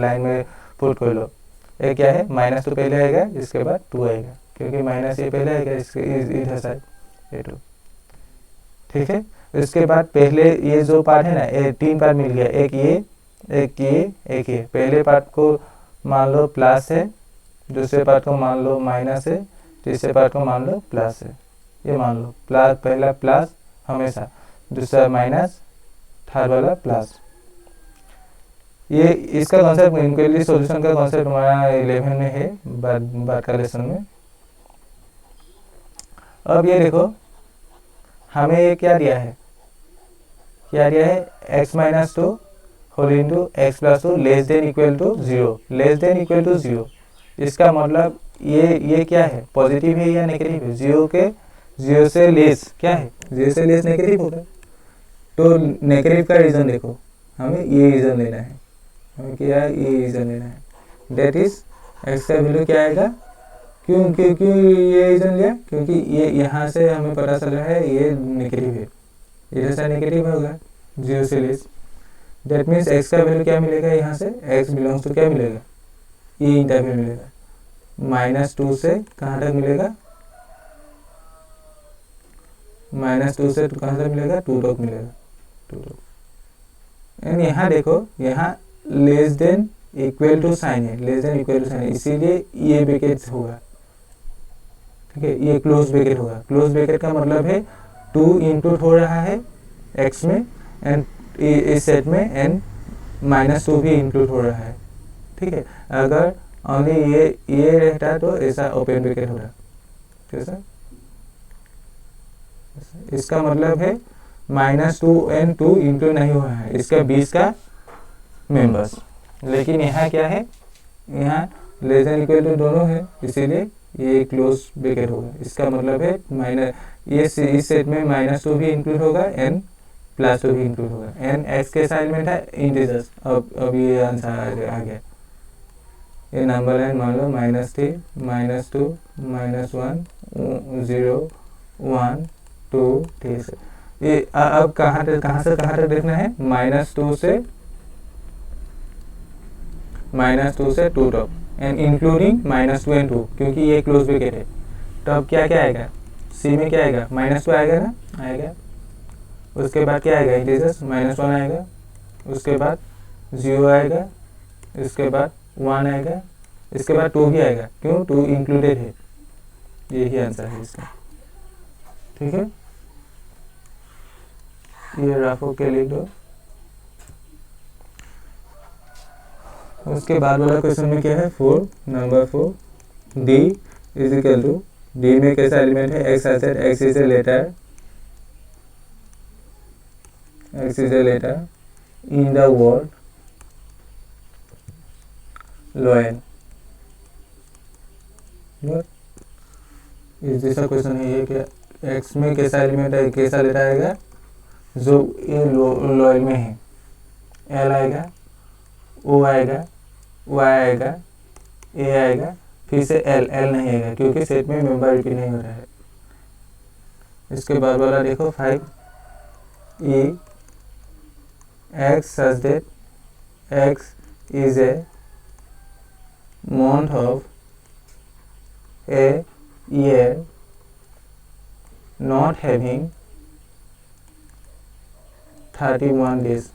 लाइन में पुट कर लो। ये क्या है, -2 पहले आएगा, इसके बाद 2 आएगा, क्योंकि माइनस ये पहले आएगा, इसके इधर साइड ये 2, ठीक है। इसके बाद पहले ये जो पार्ट है ना, 3 पार्ट मिल गया, एक ये। पहले पार्ट को मान लो प्लस है, दूसरे पार्ट को मान लो माइनस है, तीसरे पार्ट को मान लो प्लस है। ये मान लो प्लस, पहला प्लस हमेशा, दूसरा माइनस, थर्ड वाला प्लस। ये इसका कॉन्सेप्ट इनइक्वालिटी सॉल्यूशन का कॉन्सेप्ट हमारा 11 में है, बाद का लेसन में। अब ये देखो हमें ये क्या दिया है, x-2 whole into x plus 2 less than equal to 0। इसका मतलब ये क्या है, पॉजिटिव है या नेगेटिव है, 0 से लेस क्या है, 0 से लेस नेगेटिव होगा। तो नेगेटिव का रीजन देखो, हमें ये रीजन लेना है, ये रीजन लेना है। डेट इज एक्स का वैल्यू क्या आएगा, क्यों ये रीजन लिया, क्योंकि ये यहाँ से हमें पता चल रहा है ये नेगेटिव है, इधर से नेगेटिव होगा 0 से लेस। डेट मीन्स एक्स का वैल्यू क्या मिलेगा, यहाँ से एक्स बिलोंग्स टू क्या मिलेगा, ये इंटरवल मिलेगा, -2 से कहाँ तक मिलेगा, -2 से कहाँ तक मिलेगा, 2 तक मिलेगा, 2 तक। एंड यहाँ देखो, यहाँ less than equal to sign है, इसीलिए ये ब्रैकेट होगा, ठीक है। ये क्लोज ब्रैकेट होगा। क्लोज ब्रैकेट का मतलब है 2 इंक्लूड हो रहा है x में, एंड इस सेट में एंड -2 भी इंक्लूड हो रहा है, ठीक है। अगर ओनली ये रहता तो ऐसा ओपन ब्रैकेट होता, कैसा, इसका मतलब है -2 एंड 2 इंक्लूड नहीं हुआ है, इसका 20 का मेंबर्स। लेकिन यहाँ क्या है, यहाँ लेस देन इक्वल टू दोनों है, इसीलिए ये क्लोज ब्रैकेट होगा। इसका मतलब है माइनस, ये इस सेट में -2 भी इंक्लूड होगा, n +2 भी इंक्लूड होगा। n x के एलिमेंट है इंटीजर्स। अब ये आंसर आ गया। ये नंबर लाइन मान लो -3 -2 -1 0 1 2 3 से। ये अब कहाँ से कहाँ तक देखना है? -2 से 2 तक, एंड इंक्लूडिंग -2 और 2, क्योंकि ये क्लोज ब्रैकेट है। तो अब क्या क्या आएगा? सी में क्या आएगा? -2 आएगा ना, आएगा। उसके बाद क्या आएगा? इंटीजर्स -1 आएगा, उसके बाद 0 आएगा, इसके बाद 1 आएगा, इसके बाद 2 भी आएगा। क्यों? 2 इंक्लूडेड है। यही आंसर है इसका। ठीक है, ये रफ के लिख दो। उसके बाद वाला क्वेश्चन में क्या है? 4, number 4, D is equal to, D में कैसा एलिमेंट है? एक्स एसेट, X is a letter, X is a letter in the word loyal. इस जैसा क्वेश्चन है ये, क्या एक्स में कैसा एलिमेंट है, कैसा लेटर आएगा जो ये लोएल में है? एल आएगा, ओ आएगा, वाई आएगा, ए आएगा, फिर से एल नहीं आएगा क्योंकि सेट में मेंबर रिपीट नहीं हो रहा है। इसके बाद वाला देखो 5, E X such that x is a month of a year not having 31 days।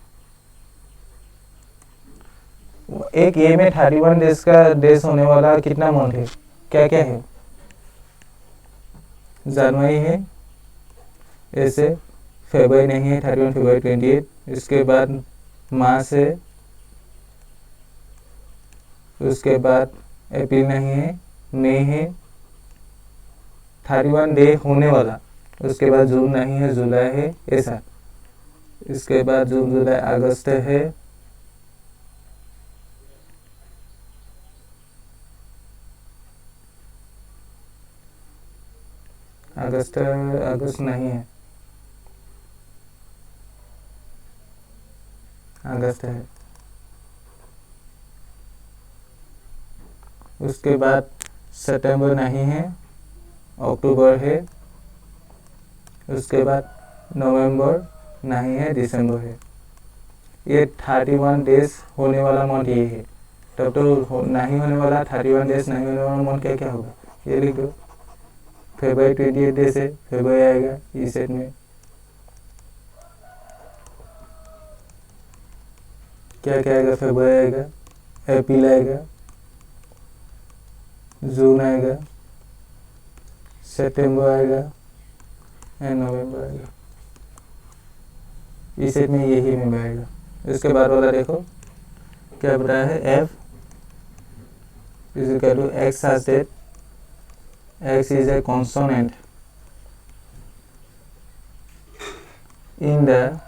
एक ये में 31 डेज का डेज होने वाला कितना मंथ है? क्या क्या है? जनवरी है, ऐसे फरवरी नहीं है, 31 फरवरी 28। इसके बाद मार्च है, उसके बाद अप्रैल नहीं है, मई है, 31 डे होने वाला। उसके बाद जून नहीं है, जुलाई है, ऐसा। इसके बाद जून जुलाई अगस्त है, अगस्त नहीं है, अगस्त है। उसके बाद सितंबर नहीं है, अक्टूबर है। उसके बाद नवंबर नहीं है, दिसंबर है। ये 31 डेज होने वाला मंथ ये है। तब तो नहीं होने वाला 31 डेज नहीं होने वाला मंथ क्या क्या होगा? ये लिख दो। फरवरी 28 डेज है, फरवरी आएगा इस सेट में। क्या क्या आएगा? फरवरी आएगा, अप्रैल आएगा, जून आएगा, सितंबर आएगा एंड नवंबर आएगा। इस सेट में यही में आएगा। इसके बाद वाला देखो क्या बताया है? F is equal to x such that x is a consonant in the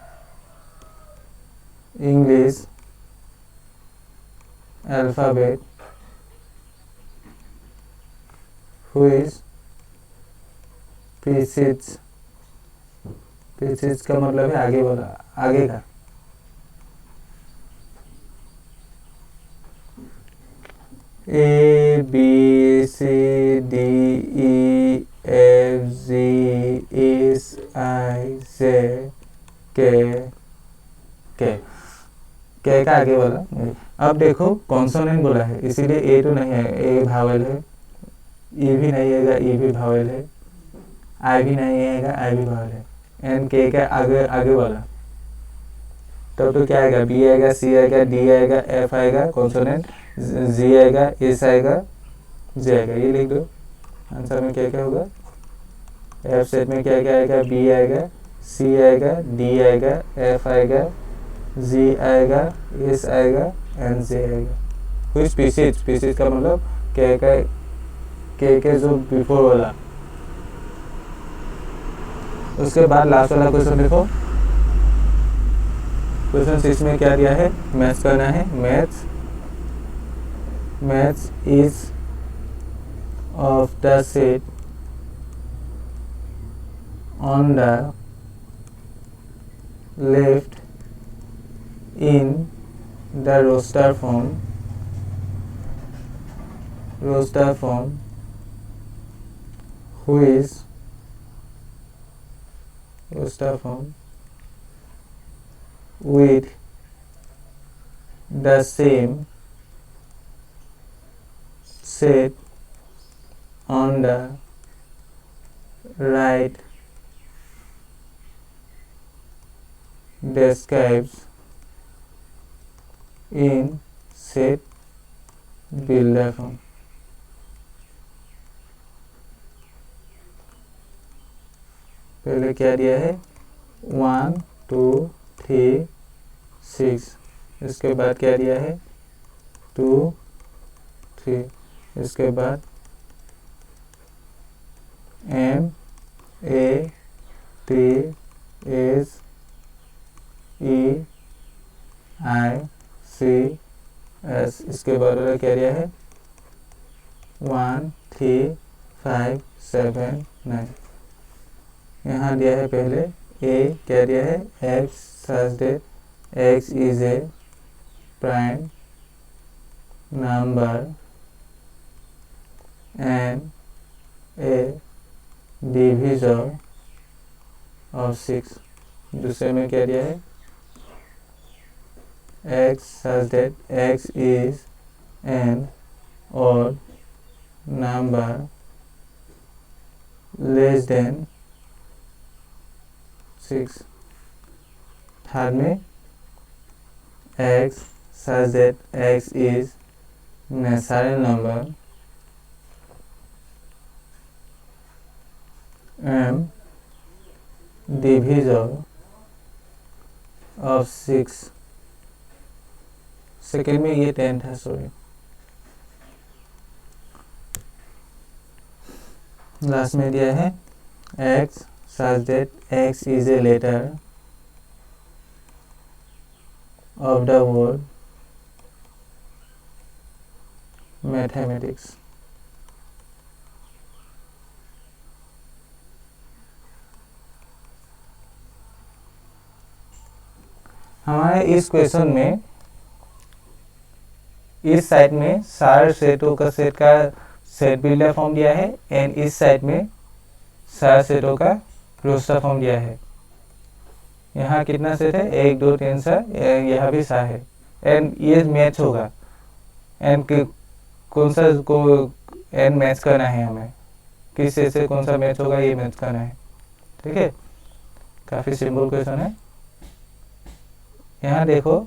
English alphabet which precedes का मतलब है आगे वाला, आगे का। A B C D E F G H I J K का आगे वाला। अब देखो कॉन्सोनेंट बोला है, इसीलिए ए तो नहीं है, ए भावेल है। ई भी नहीं आएगा, ई भी भावेल है। आई भी नहीं आएगा, आई भी भावेल है। एन के का आगे वाला। तब तो क्या आएगा? बी आएगा, सी आएगा, डी आएगा, एफ आएगा कॉन्सोनेंट, जी आएगा, एस आएगा, जे आएगा। ये लिख दो। आंसर में क्या क्या होगा? एफ सेट में क्या क्या आएगा? बी आएगा, सी आएगा, डी आएगा, एफ आएगा, जी आएगा, एस आएगा एंड जे आएगा। कुछ स्पीशीज का मतलब के जो बिफोर वाला। उसके बाद लास्ट वाला क्वेश्चन देखो। क्वेश्चन 6 में क्या दिया है? मैथ्स करना है। Maths is of the set on the left in the roster form which with the same set on the right describes in set builder form. पहले क्या दिया है 1 2 3 6, इसके बाद क्या दिया है 2 3, इसके बाद M A T S E I C S, इसके बाद क्या दिया है 1 3 5 7 9। यहाँ दिया है पहले A, क्या दिया है X such that X is a prime number and a divisor of 6। दूसरे में क्या दिया है X such that X is an odd number less than 6। Third में X such that X is natural number and divisor of 6। Second में ये 10 था, sorry. Last में दिया है X such that X is a letter of the word mathematics। हमारे इस question में इस साइड में सारे सेटों का सेट बिल्डर फॉर्म दिया है एंड इस साइड में सारे सेटों का रोस्टर फॉर्म दिया है। यहाँ कितना सेट है 1 2 3 4, यहाँ भी 4 है एंड ये मैच होगा एंड कौन सा को एंड मैच करना है, हमें किस सेट से कौन सा मैच होगा ये मैच करना है। ठीक है, काफ़ी सिंपल क्वेश्चन है। यहाँ देखो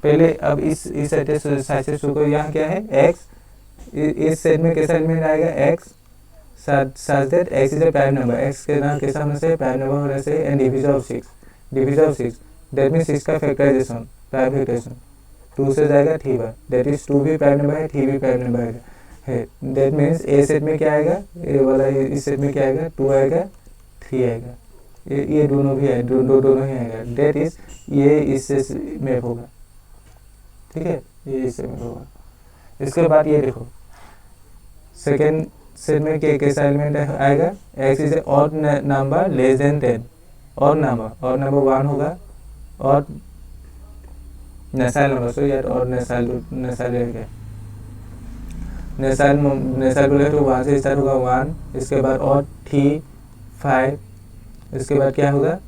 पहले अब इस साइड से शुरू करो। यहाँ क्या है x, इस सेट में कैसा एलिमेंट आएगा x such that x is a prime number, x के नाम कैसा होना चाहिए प्राइम नंबर होना चाहिए and division of 6 that means 6 का फैक्टराइजेशन प्राइम फैक्टराइजेशन 2 से जाएगा 3 बार, दैट इज 2 भी प्राइम नंबर है 3 भी प्राइम नंबर है। दैट मीन्स ए सेट में क्या आएगा, ए वाला इस सेट में क्या आएगा 2 आएगा 3 आएगा, ये दोनों भी है दोनों ही आएगा। दैट इज ये इससे मैप होगा। ठीक है, ये इससे मैप होगा। इसके बाद ये देखो सेकेंड सेट में कैसा एलिमेंट आएगा, x is A odd number less than 10, odd number 1 होगा, ऑड नेचुरल नंबर, सो यार ऑड नेचुरल रहेगा। नेचुरल बोले तो 1 से स्टार्ट होगा 1, इसके बाद ऑड 3 5, इसके बाद क्या होगा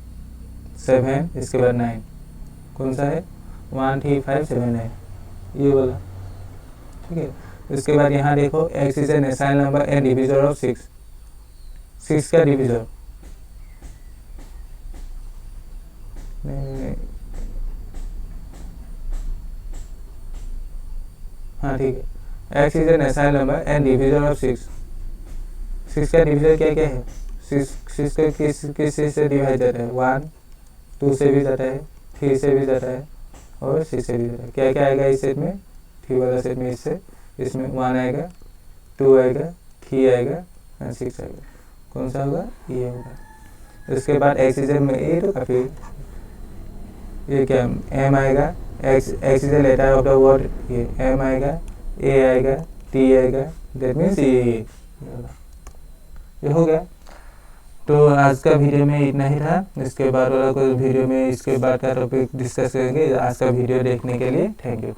7, इसके बाद 9। कौन सा है 1 3 5 7 9, ये वाला। ठीक है, इसके बाद यहाँ देखो x is a natural number and divisor of 6 का डिविजर हाँ ठीक है, x is a natural number and divisor of 6 का डिविजर क्या क्या है, 6 का किस से डिवाइड जाता है 1 2 से भी जाता है 3 से भी जाता है और 6 से भी जाता है। क्या क्या आएगा इस सेट में, 3 वाला सेट में इसमें 1 आएगा 2 आएगा 3 आएगा और 6 आएगा। कौन सा होगा, ये होगा। इसके बाद x इज ए तो काफ़ी ये क्या m आएगा, x is a letter of the word, ये m आएगा a आएगा t आएगा, दैट मीन्स ये ये हो गया। तो आज का वीडियो में इतना ही था। इसके बाद वाला कोई वीडियो में इसके बाद का टॉपिक डिस्कस करेंगे। आज का वीडियो देखने के लिए थैंक यू।